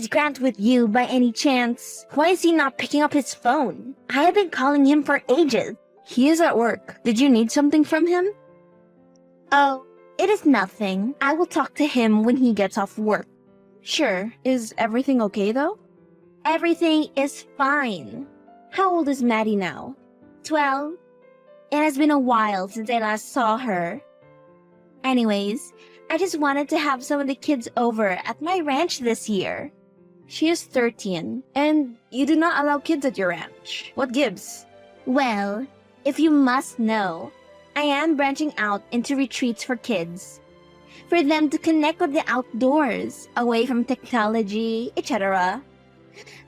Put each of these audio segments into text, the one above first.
Is Grant with you by any chance? Why is he not picking up his phone? I have been calling him for ages. He is at work. Did you need something from him? Oh, it is nothing. I will talk to him when he gets off work. Sure. Is everything okay though? Everything is fine. How old is Maddie now? 12. It has been a while since I last saw her. Anyways, I just wanted to have some of the kids over at my ranch this year. She is 13, and you do not allow kids at your ranch. What gives? Well, if you must know, I am branching out into retreats for kids. For them to connect with the outdoors, away from technology, etc.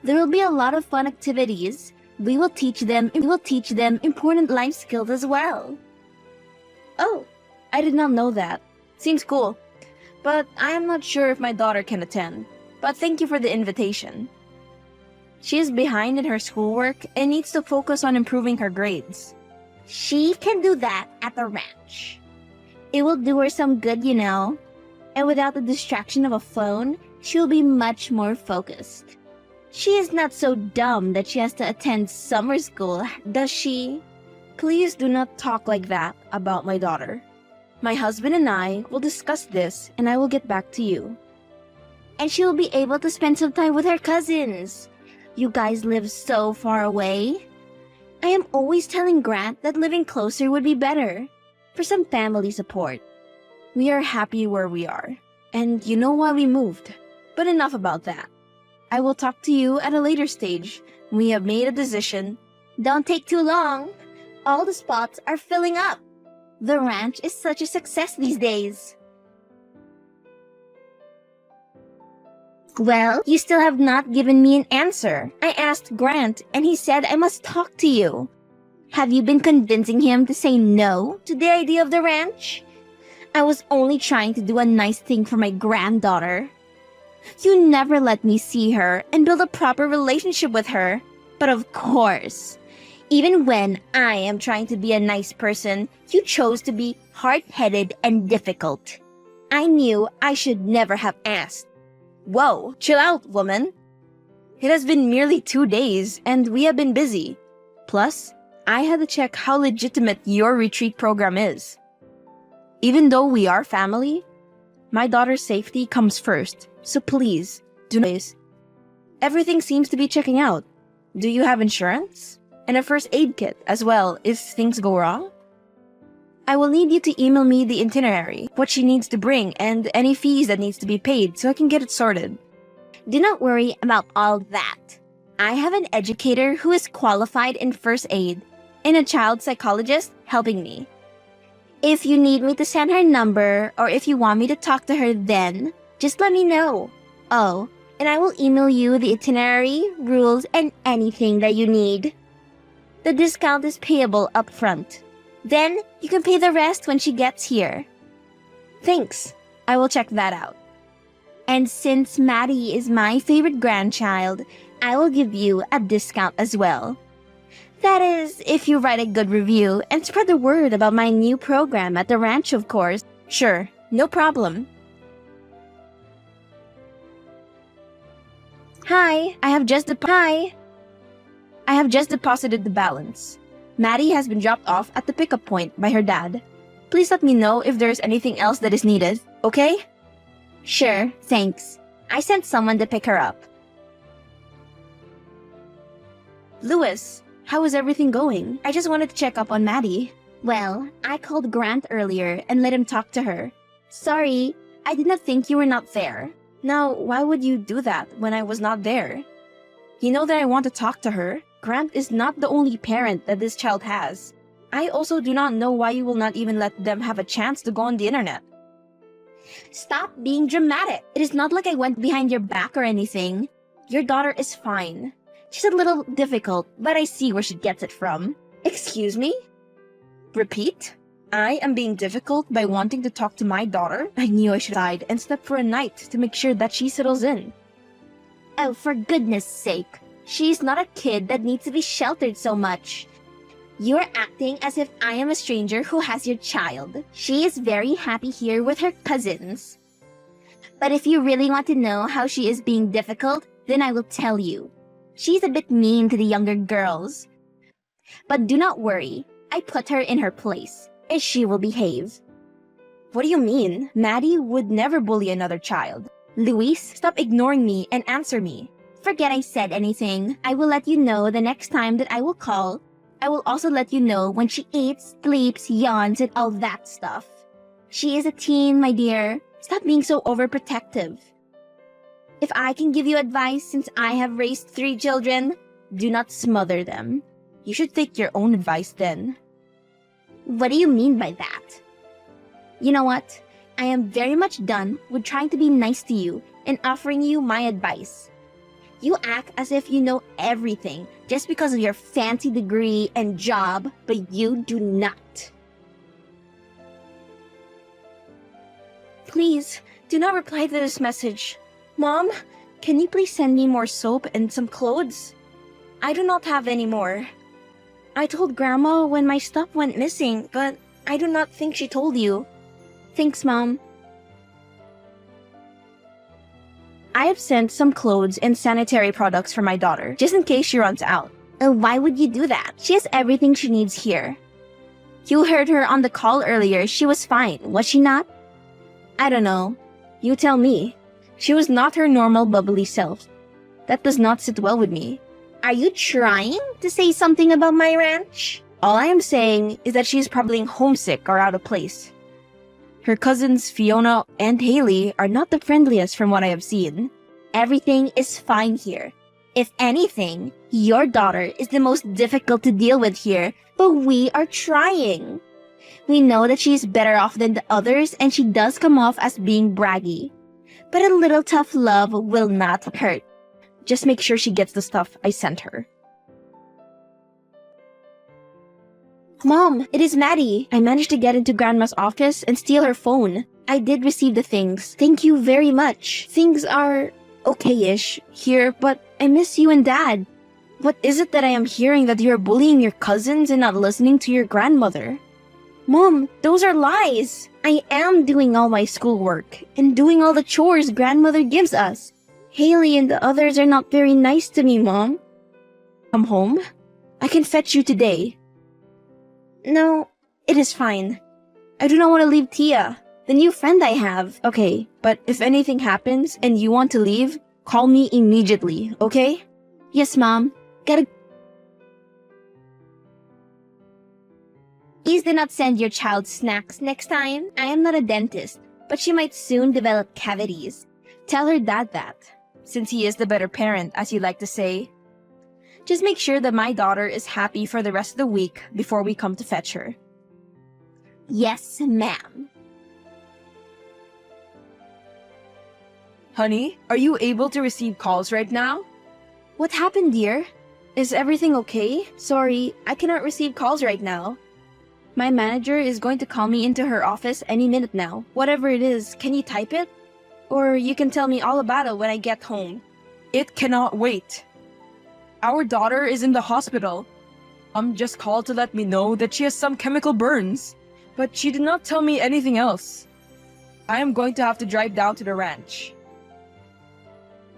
There will be a lot of fun activities. We will teach them important life skills as well. Oh, I did not know that. Seems cool. But I am not sure if my daughter can attend. But thank you for the invitation. She is behind in her schoolwork and needs to focus on improving her grades. She can do that at the ranch. It will do her some good, you know. And without the distraction of a phone, she will be much more focused. She is not so dumb that she has to attend summer school, does she? Please do not talk like that about my daughter. My husband and I will discuss this and I will get back to you. And she will be able to spend some time with her cousins. You guys live so far away. I am always telling Grant that living closer would be better, for some family support. We are happy where we are, and you know why we moved. But enough about that. I will talk to you at a later stage. We have made a decision. Don't take too long. All the spots are filling up. The ranch is such a success these days. Well, you still have not given me an answer. I asked Grant, and he said I must talk to you. Have you been convincing him to say no to the idea of the ranch? I was only trying to do a nice thing for my granddaughter. You never let me see her and build a proper relationship with her. But of course, even when I am trying to be a nice person, you chose to be hard-headed and difficult. I knew I should never have asked. Whoa, chill out, woman. It has been merely 2 days, and we have been busy. Plus, I had to check how legitimate your retreat program is. Even though we are family, my daughter's safety comes first, so please, do not. Everything seems to be checking out. Do you have insurance? And a first aid kit as well if things go wrong? I will need you to email me the itinerary, what she needs to bring, and any fees that needs to be paid so I can get it sorted. Do not worry about all that. I have an educator who is qualified in first aid and a child psychologist helping me. If you need me to send her number or if you want me to talk to her then, just let me know. Oh, and I will email you the itinerary, rules, and anything that you need. The discount is payable up front. Then, you can pay the rest when she gets here. Thanks. I will check that out. And since Maddie is my favorite grandchild, I will give you a discount as well. That is, if you write a good review and spread the word about my new program at the ranch, of course. Sure, no problem. Hi, I have just deposited the balance. Maddie has been dropped off at the pickup point by her dad. Please let me know if there is anything else that is needed, okay? Sure, thanks. I sent someone to pick her up. Louis, how is everything going? I just wanted to check up on Maddie. Well, I called Grant earlier and let him talk to her. Sorry, I did not think you were not there. Now, why would you do that when I was not there? You know that I want to talk to her. Grant is not the only parent that this child has. I also do not know why you will not even let them have a chance to go on the internet. Stop being dramatic. It is not like I went behind your back or anything. Your daughter is fine. She's a little difficult, but I see where she gets it from. Excuse me? Repeat? I am being difficult by wanting to talk to my daughter? I knew I should hide and step for a night to make sure that she settles in. Oh, for goodness sake. She's not a kid that needs to be sheltered so much. You're acting as if I am a stranger who has your child. She is very happy here with her cousins. But if you really want to know how she is being difficult, then I will tell you. She's a bit mean to the younger girls. But do not worry, I put her in her place, and she will behave. What do you mean? Maddie would never bully another child. Luis, Stop ignoring me and answer me. forget I said anything. I will let you know the next time that I will call. I will also let you know when she eats, sleeps, yawns, and all that stuff. She is a teen, my dear. Stop being so overprotective. If I can give you advice since I have raised 3 children, do not smother them. You should take your own advice then. What do you mean by that? You know what? I am very much done with trying to be nice to you and offering you my advice. You act as if you know everything just because of your fancy degree and job, but you do not. Please, do not reply to this message. Mom, can you please send me more soap and some clothes? I do not have any more. I told Grandma when my stuff went missing, but I do not think she told you. Thanks, Mom. I have sent some clothes and sanitary products for my daughter, just in case she runs out. Why would you do that? She has everything she needs here. You heard her on the call earlier. She was fine, was she not? I don't know. You tell me. She was not her normal bubbly self. That does not sit well with me. Are you trying to say something about my ranch? All I am saying is that she is probably homesick or out of place. Her cousins Fiona and Haley are not the friendliest from what I have seen. Everything is fine here. If anything, your daughter is the most difficult to deal with here, but we are trying. We know that she is better off than the others and she does come off as being braggy. But a little tough love will not hurt. Just make sure she gets the stuff I sent her. Mom, it is Maddie. I managed to get into Grandma's office and steal her phone. I did receive the things. Thank you very much. Things are okay-ish here, but I miss you and Dad. What is it that I am hearing that you're bullying your cousins and not listening to your grandmother? Mom, those are lies. I am doing all my schoolwork and doing all the chores Grandmother gives us. Haley and the others are not very nice to me, Mom. Come home? I can fetch you today. No, it is fine. I do not want to leave Tia, the new friend I have. Okay, but if anything happens and you want to leave, call me immediately, okay? Yes, Mom. Please do not send your child snacks next time. I am not a dentist, but she might soon develop cavities. Tell her Dad that, since he is the better parent, as you like to say. Just make sure that my daughter is happy for the rest of the week before we come to fetch her. Yes, ma'am. Honey, are you able to receive calls right now? What happened, dear? Is everything okay? Sorry, I cannot receive calls right now. My manager is going to call me into her office any minute now. Whatever it is, can you type it? Or you can tell me all about it when I get home. It cannot wait. Our daughter is in the hospital. Just called to let me know that she has some chemical burns, but she did not tell me anything else. I am going to have to drive down to the ranch.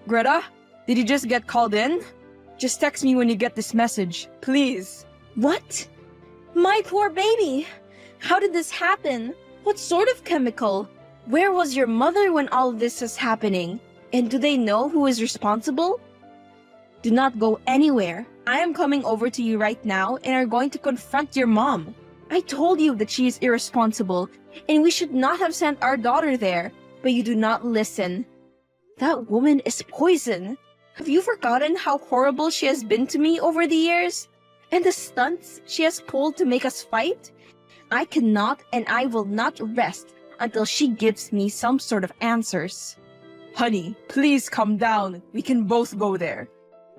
Greta, did you just get called in? Just text me when you get this message, please. What? My poor baby! How did this happen? What sort of chemical? Where was your mother when all of this is happening? And do they know who is responsible? Do not go anywhere. I am coming over to you right now and are going to confront your mom. I told you that she is irresponsible and we should not have sent our daughter there, but you do not listen. That woman is poison. Have you forgotten how horrible she has been to me over the years? And the stunts she has pulled to make us fight? I cannot and I will not rest until she gives me some sort of answers. Honey, please calm down. We can both go there.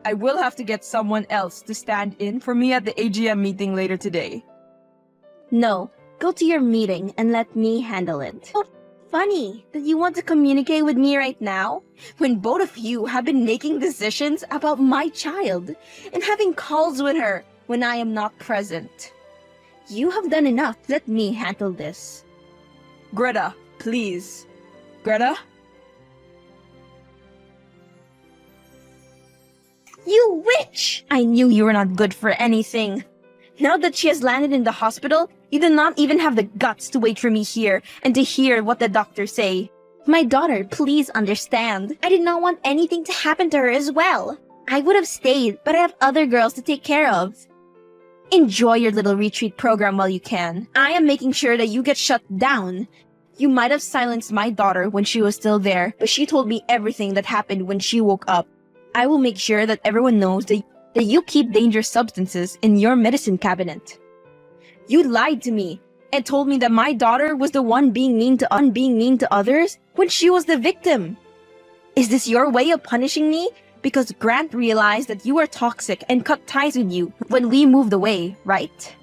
I will have to get someone else to stand in for me at the AGM meeting later today. No, go to your meeting and let me handle it. Oh, funny that you want to communicate with me right now when both of you have been making decisions about my child and having calls with her when I am not present. You have done enough. Let me handle this. Greta, please. Greta? You witch! I knew you were not good for anything. Now that she has landed in the hospital, you do not even have the guts to wait for me here and to hear what the doctors say. My daughter, please understand. I did not want anything to happen to her as well. I would have stayed, but I have other girls to take care of. Enjoy your little retreat program while you can. I am making sure that you get shut down. You might have silenced my daughter when she was still there, but she told me everything that happened when she woke up. I will make sure that everyone knows that you keep dangerous substances in your medicine cabinet. You lied to me and told me that my daughter was the one being mean to others when she was the victim. Is this your way of punishing me? Because Grant realized that you are toxic and cut ties with you when we moved away, right?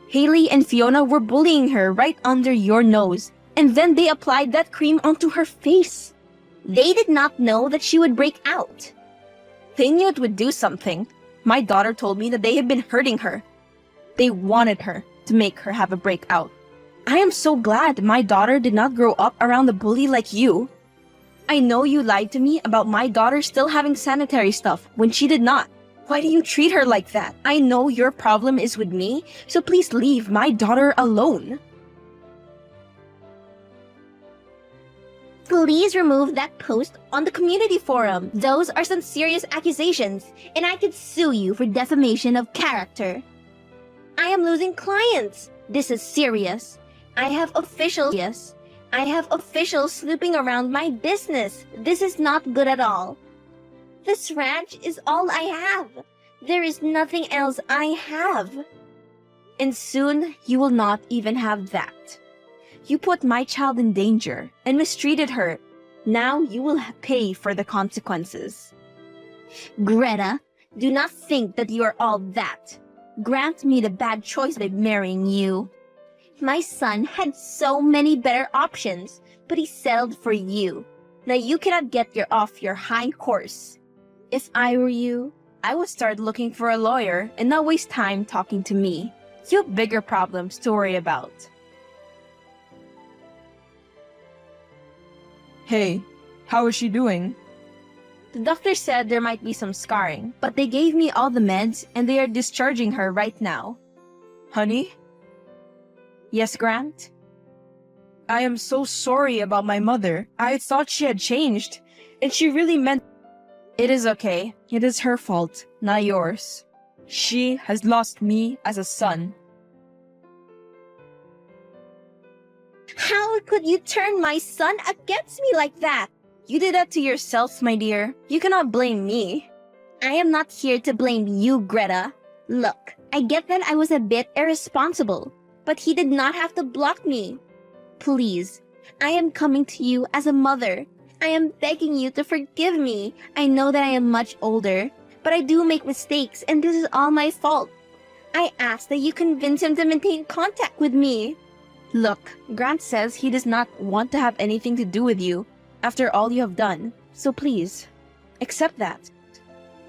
Haley and Fiona were bullying her right under your nose, and then they applied that cream onto her face. They did not know that she would break out. They knew it would do something. My daughter told me that they had been hurting her. They wanted her to make her have a breakout. I am so glad my daughter did not grow up around a bully like you. I know you lied to me about my daughter still having sanitary stuff when she did not. Why do you treat her like that? I know your problem is with me, so please leave my daughter alone. Please remove that post on the community forum. Those are some serious accusations, and I could sue you for defamation of character. I am losing clients. This is serious. I have officials snooping around my business. This is not good at all. This ranch is all I have. There is nothing else I have. And soon you will not even have that. You put my child in danger and mistreated her. Now you will pay for the consequences. Greta, do not think that you are all that. Grant made a bad choice by marrying you. My son had so many better options, but he settled for you. Now you cannot get off your high horse. If I were you, I would start looking for a lawyer and not waste time talking to me. You have bigger problems to worry about. Hey, how is she doing? The doctor said there might be some scarring, but they gave me all the meds and they are discharging her right now. Honey? Yes, Grant? I am so sorry about my mother. I thought she had changed, and she really meant... It is okay. It is her fault, not yours. She has lost me as a son. How could you turn my son against me like that? You did that to yourself, my dear. You cannot blame me. I am not here to blame you, Greta. Look, I get that I was a bit irresponsible, but he did not have to block me. Please, I am coming to you as a mother. I am begging you to forgive me. I know that I am much older, but I do make mistakes, and this is all my fault. I ask that you convince him to maintain contact with me. Look, Grant says he does not want to have anything to do with you after all you have done. So please, accept that.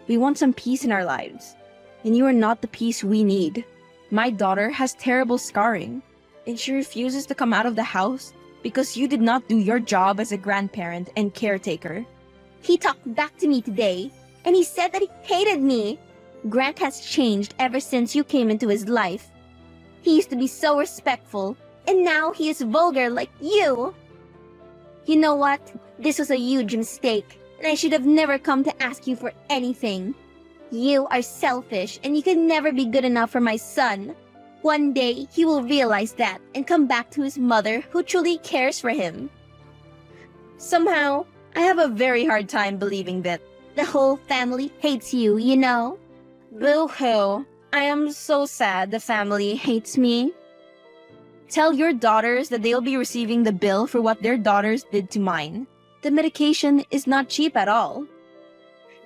We want some peace in our lives, and you are not the peace we need. My daughter has terrible scarring, and she refuses to come out of the house because you did not do your job as a grandparent and caretaker. He talked back to me today, and he said that he hated me. Grant has changed ever since you came into his life. He used to be so respectful, and now he is vulgar like you. You know what? This was a huge mistake, and I should have never come to ask you for anything. You are selfish, and you can never be good enough for my son. One day, he will realize that and come back to his mother who truly cares for him. Somehow, I have a very hard time believing that. The whole family hates you, you know? Boo-hoo. I am so sad the family hates me. Tell your daughters that they'll be receiving the bill for what their daughters did to mine. The medication is not cheap at all.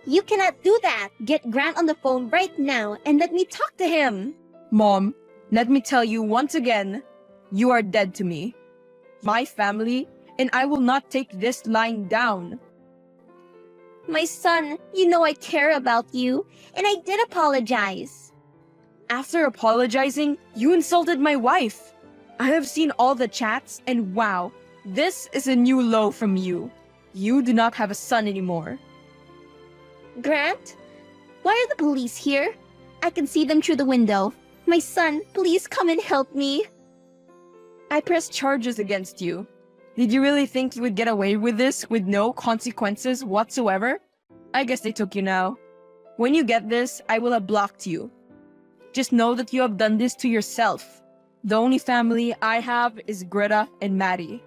You cannot do that. Get Grant on the phone right now and let me talk to him. Mom, let me tell you once again, you are dead to me. My family, and I will not take this lying down. My son, you know I care about you, and I did apologize. After apologizing, you insulted my wife. I have seen all the chats, and wow, this is a new low from you. You do not have a son anymore. Grant, Why are the police here? I can see them through the window. My son, please come and help me. I pressed charges against you. Did you really think you would get away with this with no consequences whatsoever? I guess they took you now. When you get this, I will have blocked you. Just know that you have done this to yourself. The only family I have is Greta and Maddie.